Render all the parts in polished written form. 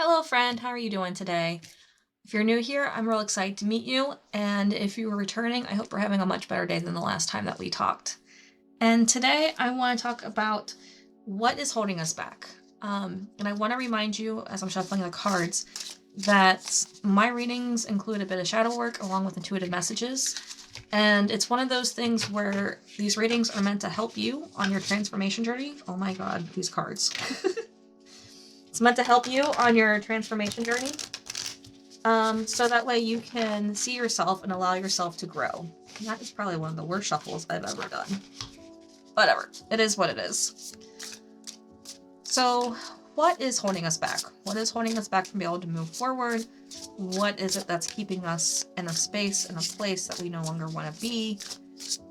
Hello, friend. How are you doing today? If you're new here, I'm real excited to meet you. And if you are returning, I hope we're having a much better day than the last time that we talked. And today I want to talk about what is holding us back. And I want to remind you, as I'm shuffling the cards, that my readings include a bit of shadow work along with intuitive messages. And it's one of those things where these readings are meant to help you on your transformation journey. Oh my god, these cards. It's meant to help you on your transformation journey. So that way you can see yourself and allow yourself to grow. And that is probably one of the worst shuffles I've ever done. Whatever. It is what it is. So, what is holding us back? What is holding us back from being able to move forward? What is it that's keeping us in a space, in a place that we no longer want to be?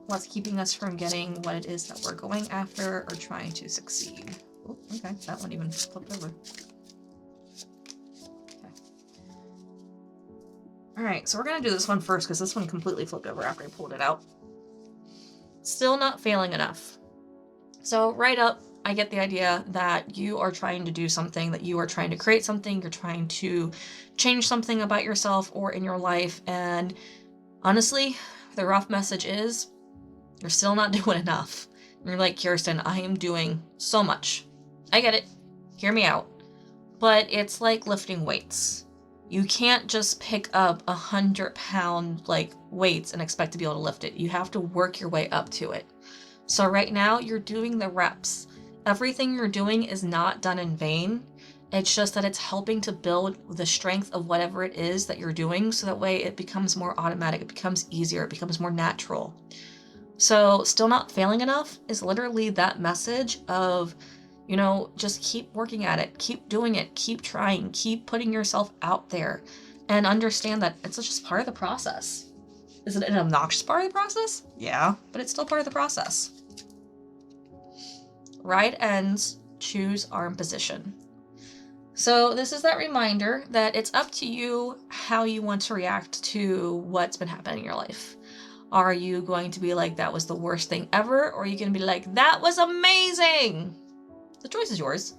What's keeping us from getting what it is that we're going after or trying to succeed? Oh, okay, that one even flipped over. Alright, so we're going to do this one first because this one completely flipped over after I pulled it out. Still not failing enough. So right up, I get the idea that you are trying to do something, that you are trying to create something, you're trying to change something about yourself or in your life, and honestly, the rough message is, you're still not doing enough. And you're like, Kirsten, I am doing so much. I get it. Hear me out. But it's like lifting weights. You can't just pick up 100-pound weights and expect to be able to lift it. You have to work your way up to it. So right now you're doing the reps. Everything you're doing is not done in vain. It's just that it's helping to build the strength of whatever it is that you're doing, so that way it becomes more automatic, it becomes easier, it becomes more natural. So still not failing enough is literally that message of, just keep working at it, keep doing it, keep trying, keep putting yourself out there, and understand that it's just part of the process. Is it an obnoxious part of the process? Yeah, but it's still part of the process. Ride ends, choose arm position. So this is that reminder that it's up to you how you want to react to what's been happening in your life. Are you going to be like, that was the worst thing ever? Or are you going to be like, that was amazing? The choice is yours.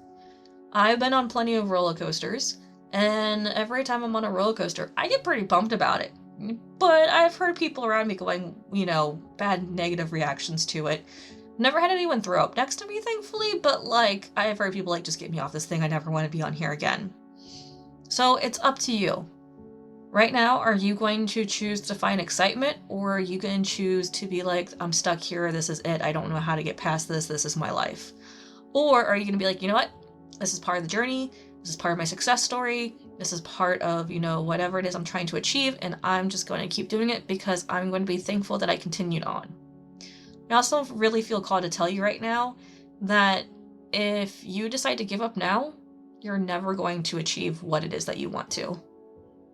I've been on plenty of roller coasters, and every time I'm on a roller coaster, I get pretty pumped about it. But I've heard people around me going, bad negative reactions to it. Never had anyone throw up next to me, thankfully, but I've heard people just get me off this thing, I never want to be on here again. So it's up to you. Right now, are you going to choose to find excitement, or are you going to choose to be like, I'm stuck here, this is it, I don't know how to get past this is my life? Or are you going to be like, you know what? This is part of the journey. This is part of my success story. This is part of, whatever it is I'm trying to achieve. And I'm just going to keep doing it because I'm going to be thankful that I continued on. I also really feel called to tell you right now that if you decide to give up now, you're never going to achieve what it is that you want to.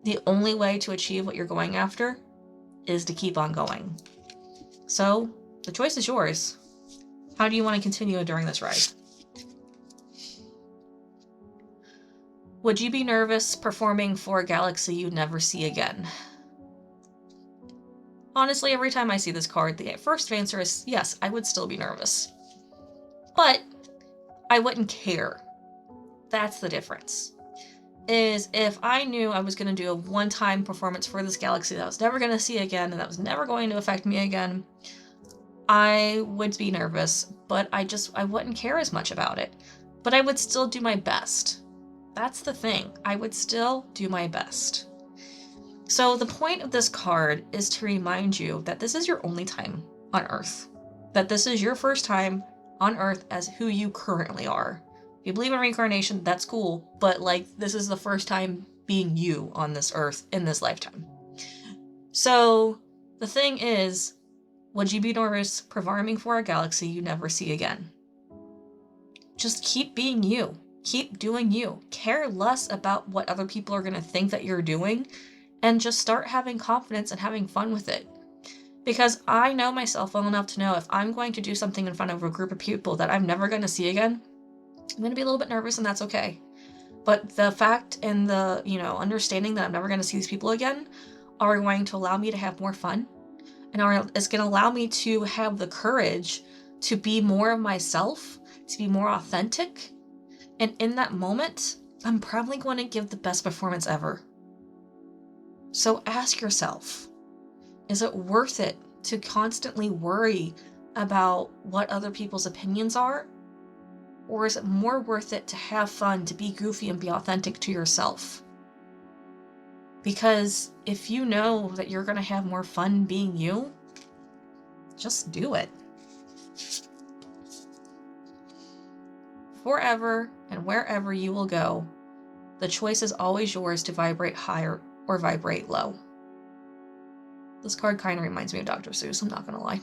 The only way to achieve what you're going after is to keep on going. So the choice is yours. How do you want to continue during this ride? Would you be nervous performing for a galaxy you'd never see again? Honestly, every time I see this card, the first answer is yes, I would still be nervous. But I wouldn't care. That's the difference. Is if I knew I was going to do a one-time performance for this galaxy that I was never going to see again and that was never going to affect me again, I would be nervous, but I wouldn't care as much about it. But I would still do my best. That's the thing. I would still do my best. So the point of this card is to remind you that this is your only time on Earth. That this is your first time on Earth as who you currently are. If you believe in reincarnation, that's cool, but this is the first time being you on this Earth in this lifetime. So the thing is, would you be nervous performing for a galaxy you never see again? Just keep being you. Keep doing you. Care less about what other people are going to think that you're doing, and just start having confidence and having fun with it. Because I know myself well enough to know if I'm going to do something in front of a group of people that I'm never going to see again, I'm going to be a little bit nervous, and that's okay. But the fact and the, understanding that I'm never going to see these people again are going to allow me to have more fun, and it's going to allow me to have the courage to be more of myself, to be more authentic. And in that moment, I'm probably going to give the best performance ever. So ask yourself, is it worth it to constantly worry about what other people's opinions are? Or is it more worth it to have fun, to be goofy and be authentic to yourself? Because if you know that you're going to have more fun being you, just do it. Forever and wherever you will go, the choice is always yours to vibrate higher or vibrate low. This card kind of reminds me of Dr. Seuss, I'm not going to lie.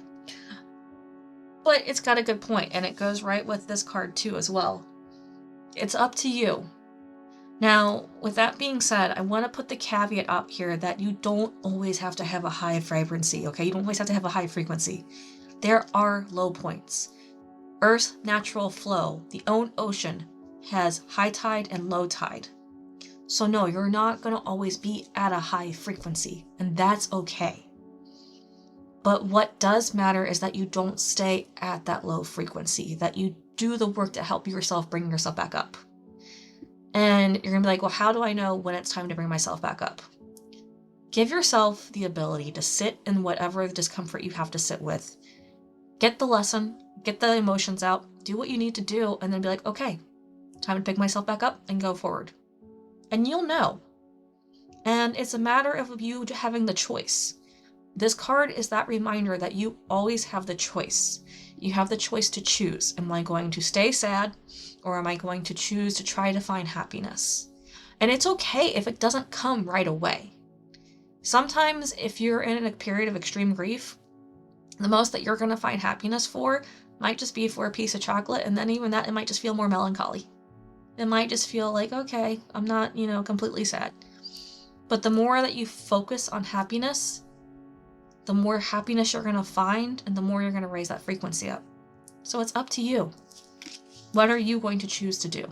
But it's got a good point, and it goes right with this card too as well. It's up to you. Now, with that being said, I want to put the caveat up here that you don't always have to have a high vibrancy, okay? You don't always have to have a high frequency. There are low points. Earth's natural flow, the ocean, has high tide and low tide. So no, you're not going to always be at a high frequency, and that's okay. But what does matter is that you don't stay at that low frequency, that you do the work to help yourself bring yourself back up. And you're going to be like, well, how do I know when it's time to bring myself back up? Give yourself the ability to sit in whatever discomfort you have to sit with. Get the lesson, get the emotions out, do what you need to do, and then be like, okay, time to pick myself back up and go forward. And you'll know. And it's a matter of you having the choice. This card is that reminder that you always have the choice. You have the choice to choose. Am I going to stay sad, or am I going to choose to try to find happiness? And it's okay if it doesn't come right away. Sometimes if you're in a period of extreme grief, the most that you're going to find happiness for might just be for a piece of chocolate, and then even that, it might just feel more melancholy. It might just feel like, okay, I'm not, completely sad. But the more that you focus on happiness, the more happiness you're going to find, and the more you're going to raise that frequency up. So it's up to you. What are you going to choose to do?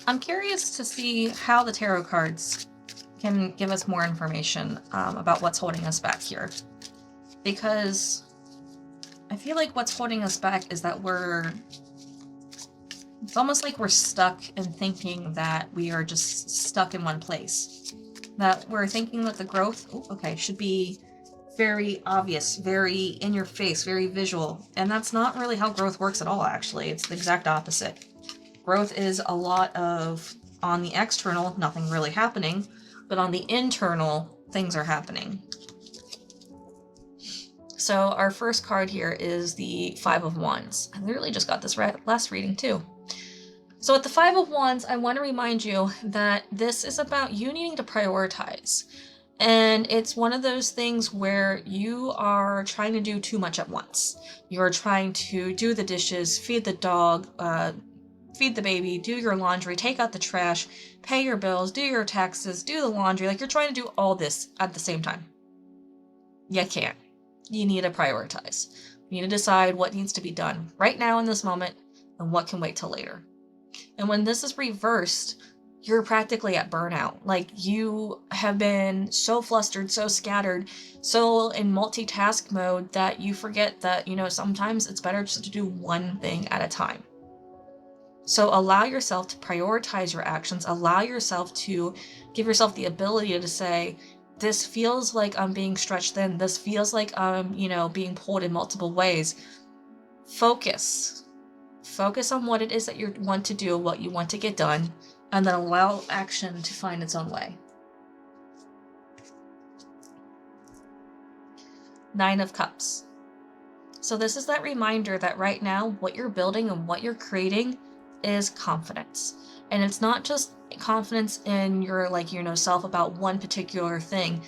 I'm curious to see how the tarot cards can give us more information about what's holding us back here. Because I feel like what's holding us back is that it's almost like we're stuck in thinking that we are just stuck in one place. That we're thinking that the growth, should be very obvious, very in your face, very visual. And that's not really how growth works at all, actually. It's the exact opposite. Growth is a lot of, on the external, nothing really happening, but on the internal, things are happening. So our first card here is the Five of Wands. I literally just got this last reading too. So with the Five of Wands, I want to remind you that this is about you needing to prioritize. And it's one of those things where you are trying to do too much at once. You're trying to do the dishes, feed the dog, feed the baby, do your laundry, take out the trash, pay your bills, do your taxes, do the laundry. Like, you're trying to do all this at the same time. You can't. You need to prioritize. You need to decide what needs to be done right now in this moment and what can wait till later. And when this is reversed, you're practically at burnout. Like, you have been so flustered, so scattered, so in multitask mode that you forget that, sometimes it's better just to do one thing at a time. So allow yourself to prioritize your actions. Allow yourself to give yourself the ability to say, this feels like I'm being stretched thin. This feels like I'm, being pulled in multiple ways. Focus. Focus on what it is that you want to do, what you want to get done, and then allow action to find its own way. Nine of Cups. So this is that reminder that right now, what you're building and what you're creating is confidence. And it's not just confidence in your self about one particular thing.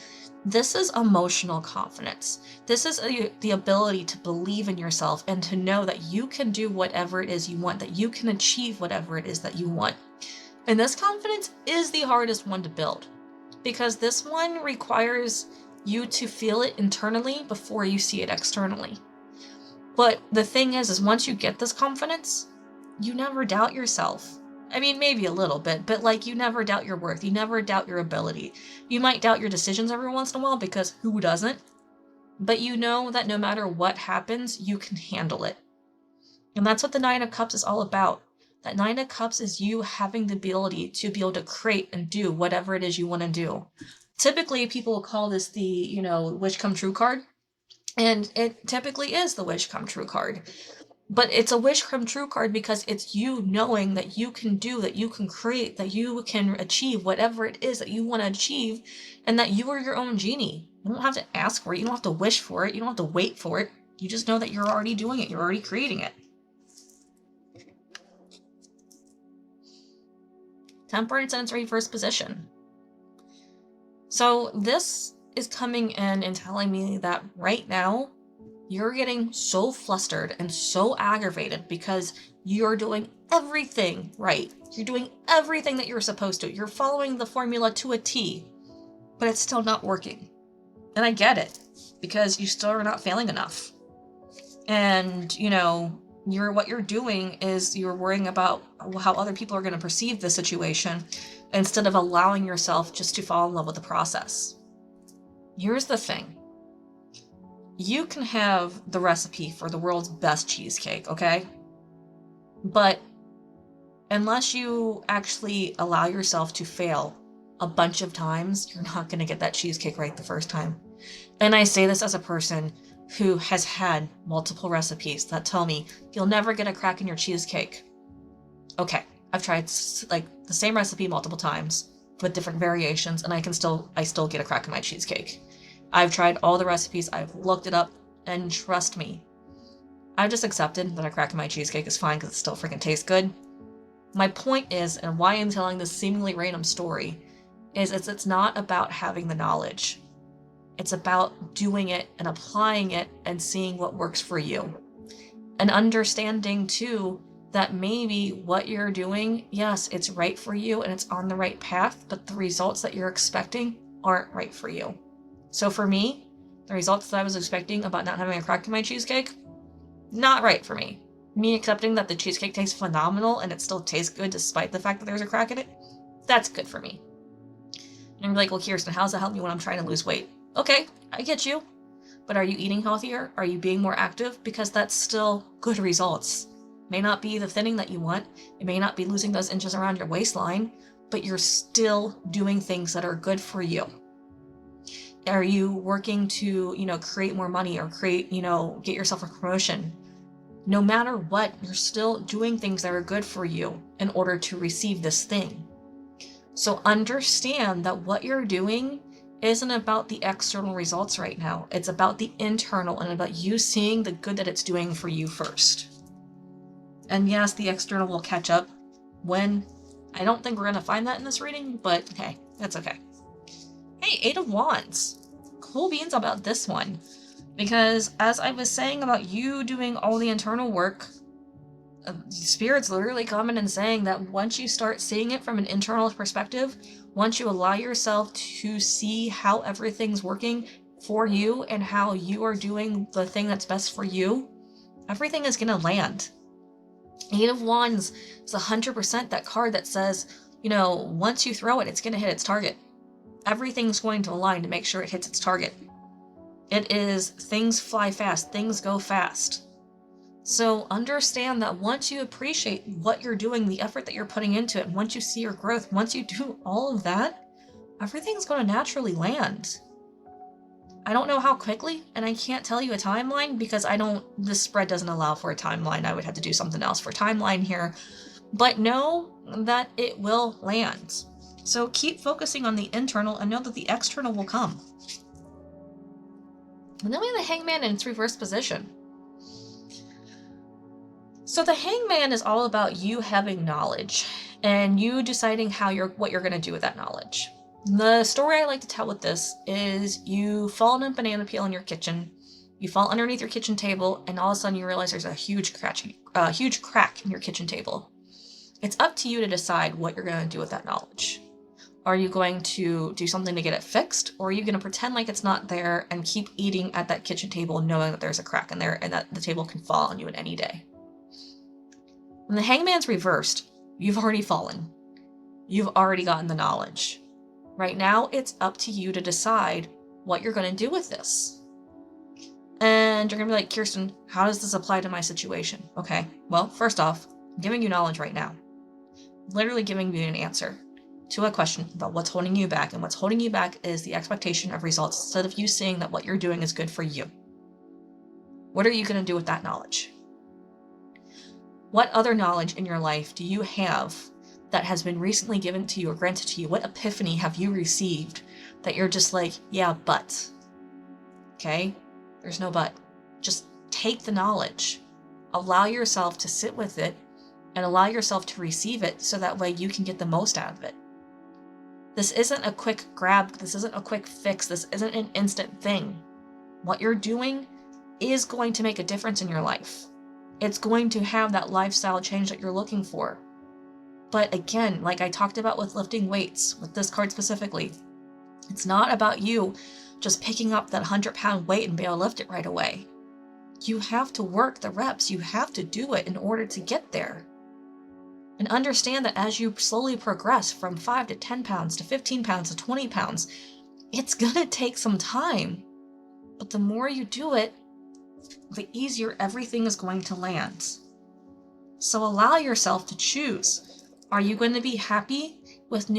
This is emotional confidence. This is the ability to believe in yourself and to know that you can do whatever it is you want, that you can achieve whatever it is that you want. And this confidence is the hardest one to build, because this one requires you to feel it internally before you see it externally. But the thing is once you get this confidence, you never doubt yourself. I mean, maybe a little bit, but you never doubt your worth. You never doubt your ability. You might doubt your decisions every once in a while, because who doesn't? But you know that no matter what happens, you can handle it. And that's what the Nine of Cups is all about. That Nine of Cups is you having the ability to be able to create and do whatever it is you want to do. Typically, people will call this the, wish come true card. And it typically is the wish come true card. But it's a wish come true card because it's you knowing that you can do, that you can create, that you can achieve whatever it is that you want to achieve, and that you are your own genie. You don't have to ask for it. You don't have to wish for it. You don't have to wait for it. You just know that you're already doing it. You're already creating it. Temperance in its reverse position. So this is coming in and telling me that right now, you're getting so flustered and so aggravated because you're doing everything right. You're doing everything that you're supposed to. You're following the formula to a T, but it's still not working. And I get it, because you still are not failing enough. And, what you're doing is you're worrying about how other people are going to perceive the situation instead of allowing yourself just to fall in love with the process. Here's the thing. You can have the recipe for the world's best cheesecake, okay? But unless you actually allow yourself to fail a bunch of times, you're not going to get that cheesecake right the first time. And I say this as a person who has had multiple recipes that tell me you'll never get a crack in your cheesecake. Okay, I've tried like the same recipe multiple times with different variations, and I still get a crack in my cheesecake. I've tried all the recipes, I've looked it up, and trust me, I've just accepted that a crack in my cheesecake is fine because it still freaking tastes good. My point is, and why I'm telling this seemingly random story, is it's not about having the knowledge. It's about doing it and applying it and seeing what works for you. And understanding too that maybe what you're doing, yes, it's right for you and it's on the right path, but the results that you're expecting aren't right for you. So for me, the results that I was expecting about not having a crack in my cheesecake, not right for me. Me accepting that the cheesecake tastes phenomenal and it still tastes good despite the fact that there's a crack in it, that's good for me. And you're like, well, Kirsten, how's that help me when I'm trying to lose weight? Okay, I get you. But are you eating healthier? Are you being more active? Because that's still good results. May not be the thinning that you want. It may not be losing those inches around your waistline, but you're still doing things that are good for you. Are you working to, create more money or create, get yourself a promotion? No matter what, you're still doing things that are good for you in order to receive this thing. So understand that what you're doing isn't about the external results right now. It's about the internal and about you seeing the good that it's doing for you first. And yes, the external will catch up when. I don't think we're going to find that in this reading, but hey, that's okay. Hey, Eight of Wands. Cool beans about this one. Because as I was saying about you doing all the internal work, Spirit's literally coming and saying that once you start seeing it from an internal perspective, once you allow yourself to see how everything's working for you and how you are doing the thing that's best for you, everything is going to land. Eight of Wands is 100% that card that says, once you throw it, it's going to hit its target. Everything's going to align to make sure it hits its target. It is things fly fast, things go fast. So understand that once you appreciate what you're doing, the effort that you're putting into it, once you see your growth, once you do all of that, everything's going to naturally land. I don't know how quickly, and I can't tell you a timeline because this spread doesn't allow for a timeline. I would have to do something else for timeline here. But know that it will land. So keep focusing on the internal and know that the external will come. And then we have the Hangman in its reverse position. So the Hangman is all about you having knowledge and you deciding what you're going to do with that knowledge. The story I like to tell with this is you fall in a banana peel in your kitchen, you fall underneath your kitchen table, and all of a sudden you realize there's a huge crack in your kitchen table. It's up to you to decide what you're going to do with that knowledge. Are you going to do something to get it fixed, or are you going to pretend like it's not there and keep eating at that kitchen table knowing that there's a crack in there and that the table can fall on you at any day? When the Hangman's reversed, you've already fallen. You've already gotten the knowledge. Right now, it's up to you to decide what you're going to do with this. And you're going to be like, Kirsten, how does this apply to my situation? Okay, well, first off, I'm giving you knowledge right now. Literally giving you an answer to a question about what's holding you back. And what's holding you back is the expectation of results instead of you seeing that what you're doing is good for you. What are you going to do with that knowledge? What other knowledge in your life do you have that has been recently given to you or granted to you? What epiphany have you received that you're just like, yeah, but. Okay? There's no but. Just take the knowledge. Allow yourself to sit with it and allow yourself to receive it so that way you can get the most out of it. This isn't a quick grab. This isn't a quick fix. This isn't an instant thing. What you're doing is going to make a difference in your life. It's going to have that lifestyle change that you're looking for. But again, like I talked about with lifting weights, with this card specifically, it's not about you just picking up that 100-pound weight and be able to lift it right away. You have to work the reps. You have to do it in order to get there. And understand that as you slowly progress from 5 to 10 pounds to 15 pounds to 20 pounds, it's going to take some time. But the more you do it, the easier everything is going to land. So allow yourself to choose. Are you going to be happy with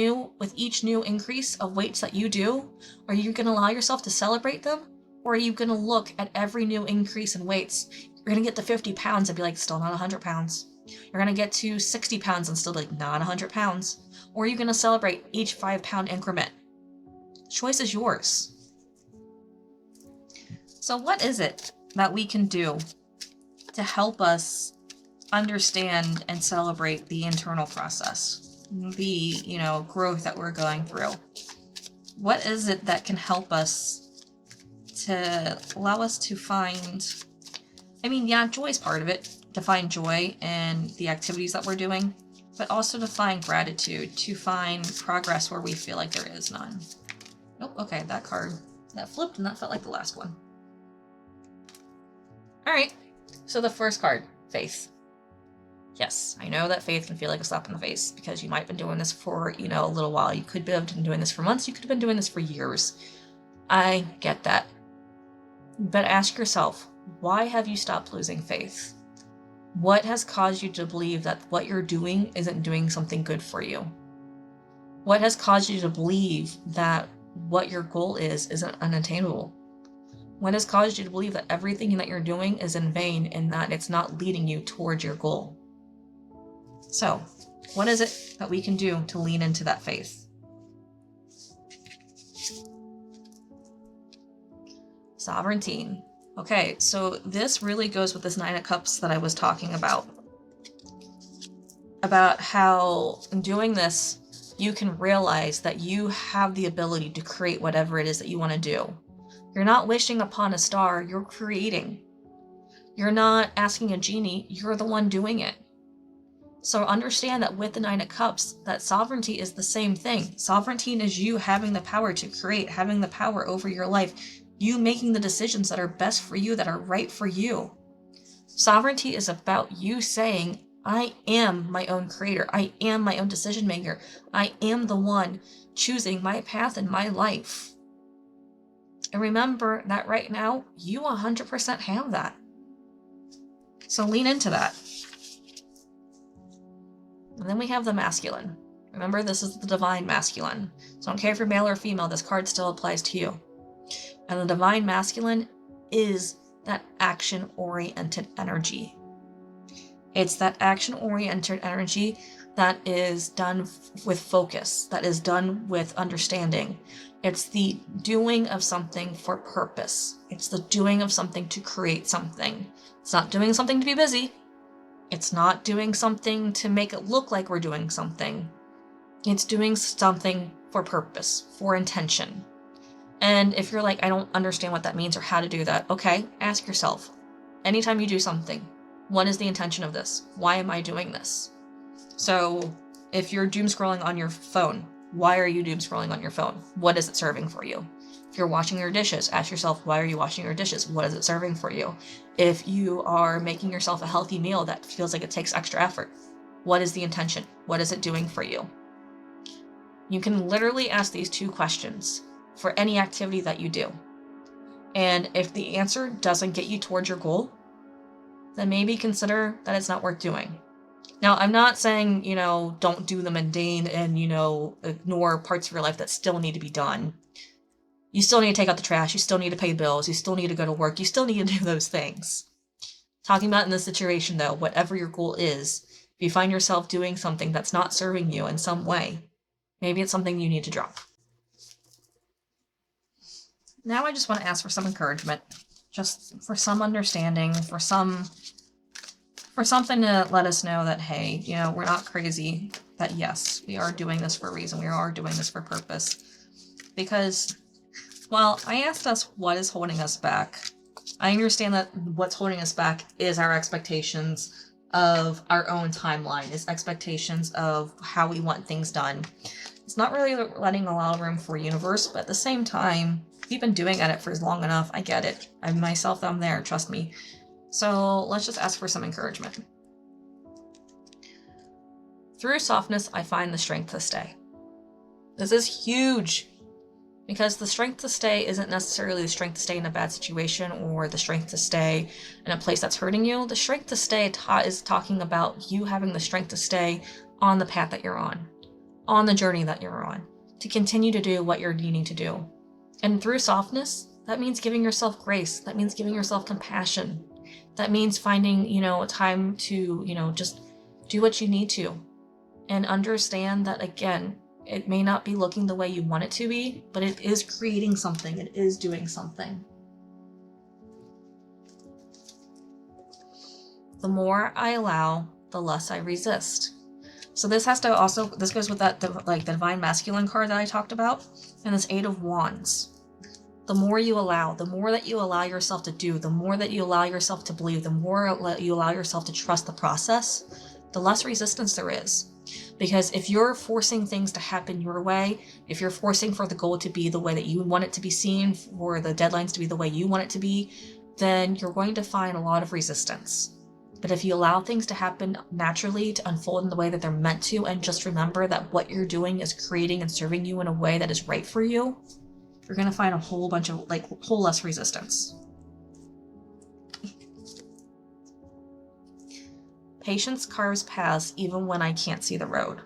each new increase of weights that you do? Are you going to allow yourself to celebrate them? Or are you going to look at every new increase in weights? You're going to get to 50 pounds and be like, still not 100 pounds. You're going to get to 60 pounds and still be like, not 100 pounds. Or are you going to celebrate each 5-pound increment? The choice is yours. So what is it that we can do to help us understand and celebrate the internal process, the, growth that we're going through? What is it that can help us to allow us to find, joy is part of it, to find joy in the activities that we're doing, but also to find gratitude, to find progress where we feel like there is none. Oh, okay, that card, that flipped and that felt like the last one. All right, so the first card, faith. Yes, I know that faith can feel like a slap in the face because you might have been doing this for, a little while. You could have been doing this for months. You could have been doing this for years. I get that. But ask yourself, why have you stopped losing faith? What has caused you to believe that what you're doing isn't doing something good for you? What has caused you to believe that what your goal isn't unattainable? What has caused you to believe that everything that you're doing is in vain and that it's not leading you towards your goal? So, what is it that we can do to lean into that faith? Sovereignty. Okay, so this really goes with this 9 of Cups that I was talking about how in doing this, you can realize that you have the ability to create whatever it is that you want to do. You're not wishing upon a star, you're creating. You're not asking a genie, you're the one doing it. So understand that with the 9 of Cups, that sovereignty is the same thing. Sovereignty is you having the power to create, having the power over your life, you making the decisions that are best for you, that are right for you. Sovereignty is about you saying, I am my own creator. I am my own decision maker. I am the one choosing my path in my life. And remember that right now, you 100% have that. So lean into that. And then we have the masculine. Remember, this is the divine masculine. So I don't care if you're male or female, this card still applies to you. And the divine masculine is that action-oriented energy. It's that action-oriented energy that is done with focus, that is done with understanding. It's the doing of something for purpose. It's the doing of something to create something. It's not doing something to be busy. It's not doing something to make it look like we're doing something. It's doing something for purpose, for intention. And if you're like, I don't understand what that means or how to do that, okay, ask yourself, anytime you do something, what is the intention of this? Why am I doing this? So if you're doom scrolling on your phone, why are you doom scrolling on your phone? What is it serving for you? If you're washing your dishes, ask yourself, why are you washing your dishes? What is it serving for you? If you are making yourself a healthy meal that feels like it takes extra effort, what is the intention? What is it doing for you? You can literally ask these 2 questions for any activity that you do. And if the answer doesn't get you towards your goal, then maybe consider that it's not worth doing. Now, I'm not saying, don't do the mundane and, ignore parts of your life that still need to be done. You still need to take out the trash. You still need to pay bills. You still need to go to work. You still need to do those things. Talking about in this situation, though, whatever your goal is, if you find yourself doing something that's not serving you in some way, maybe it's something you need to drop. Now I just want to ask for some encouragement, just for some understanding, for something to let us know that, hey, we're not crazy, that yes, we are doing this for a reason. We are doing this for purpose. Because, well, I asked us what is holding us back. I understand that what's holding us back is our expectations of our own timeline, is expectations of how we want things done. It's not really letting a lot of room for universe, but at the same time, if you've been doing at it for long enough, I get it. I'm there, trust me. So let's just ask for some encouragement. Through softness, I find the strength to stay. This is huge, because the strength to stay isn't necessarily the strength to stay in a bad situation or the strength to stay in a place that's hurting you. The strength to stay is talking about you having the strength to stay on the path that you're on the journey that you're on, to continue to do what you're needing to do. And through softness, that means giving yourself grace. That means giving yourself compassion. That means finding, time to, just do what you need to. And understand that, again, it may not be looking the way you want it to be, but it is creating something. It is doing something. The more I allow, the less I resist. So this goes with that, the Divine Masculine card that I talked about, and this 8 of Wands. The more you allow, the more that you allow yourself to do, the more that you allow yourself to believe, the more you allow yourself to trust the process, the less resistance there is. Because if you're forcing things to happen your way, if you're forcing for the goal to be the way that you want it to be seen, for the deadlines to be the way you want it to be, then you're going to find a lot of resistance. But if you allow things to happen naturally, to unfold in the way that they're meant to, and just remember that what you're doing is creating and serving you in a way that is right for you, you're going to find a whole less resistance. Patience carves paths even when I can't see the road.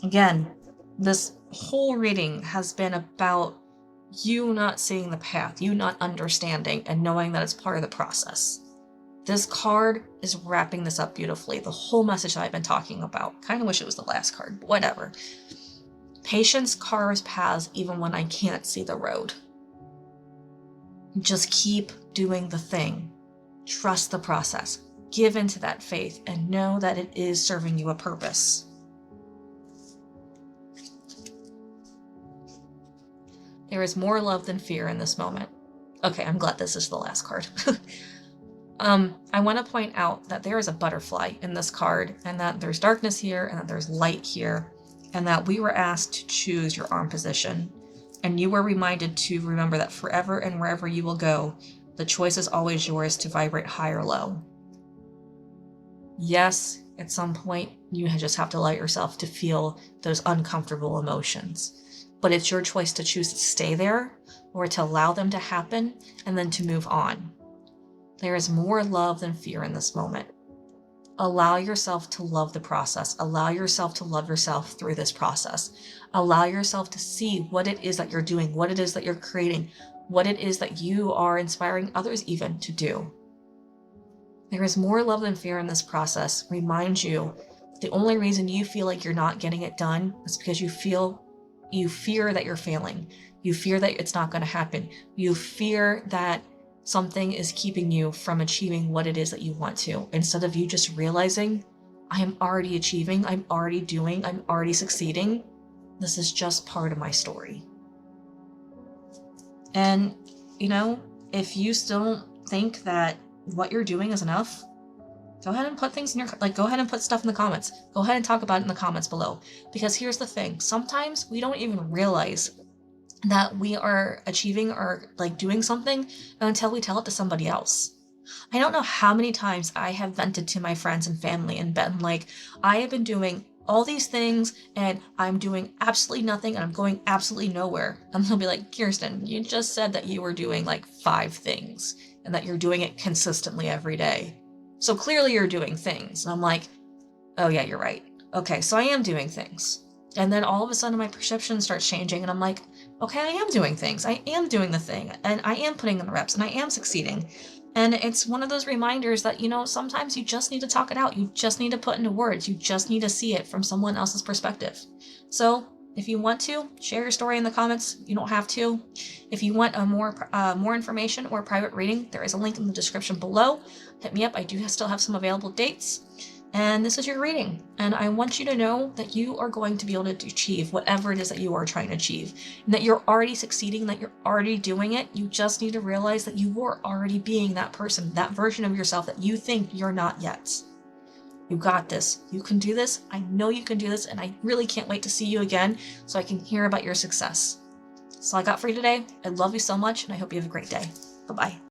Again, this whole reading has been about you not seeing the path, you not understanding and knowing that it's part of the process. This card is wrapping this up beautifully. The whole message that I've been talking about. Kind of wish it was the last card, but whatever. Patience carves paths even when I can't see the road. Just keep doing the thing. Trust the process. Give into that faith and know that it is serving you a purpose. There is more love than fear in this moment. Okay, I'm glad this is the last card. I want to point out that there is a butterfly in this card, and that there's darkness here, and that there's light here, and that we were asked to choose your arm position. And you were reminded to remember that forever and wherever you will go, the choice is always yours to vibrate high or low. Yes, at some point, you just have to allow yourself to feel those uncomfortable emotions. But it's your choice to choose to stay there, or to allow them to happen, and then to move on. There is more love than fear in this moment. Allow yourself to love the process. Allow yourself to love yourself through this process. Allow yourself to see what it is that you're doing, what it is that you're creating, what it is that you are inspiring others even to do. There is more love than fear in this process. Remind you, the only reason you feel like you're not getting it done is because you fear that you're failing. You fear that it's not going to happen. You fear that something is keeping you from achieving what it is that you want to, instead of you just realizing, I am already achieving, I'm already doing, I'm already succeeding. This is just part of my story. And, if you still don't think that what you're doing is enough, go ahead and put things in go ahead and put stuff in the comments. Go ahead and talk about it in the comments below. Because here's the thing, sometimes we don't even realize that we are achieving or doing something until we tell it to somebody else. I don't know how many times I have vented to my friends and family and been like, I have been doing all these things and I'm doing absolutely nothing and I'm going absolutely nowhere. And they'll be like, Kirsten, you just said that you were doing like 5 things and that you're doing it consistently every day. So clearly you're doing things. And I'm like, oh yeah, you're right. Okay, so I am doing things. And then all of a sudden my perception starts changing and I'm like, okay, I am doing things. I am doing the thing and I am putting in the reps and I am succeeding. And it's one of those reminders that, sometimes you just need to talk it out. You just need to put into words. You just need to see it from someone else's perspective. So if you want to, share your story in the comments. You don't have to. If you want more information or private reading, there is a link in the description below. Hit me up. I do still have some available dates. And this is your reading. And I want you to know that you are going to be able to achieve whatever it is that you are trying to achieve. And that you're already succeeding, that you're already doing it. You just need to realize that you are already being that person, that version of yourself that you think you're not yet. You got this. You can do this. I know you can do this. And I really can't wait to see you again so I can hear about your success. That's all I got for you today. I love you so much and I hope you have a great day. Bye-bye.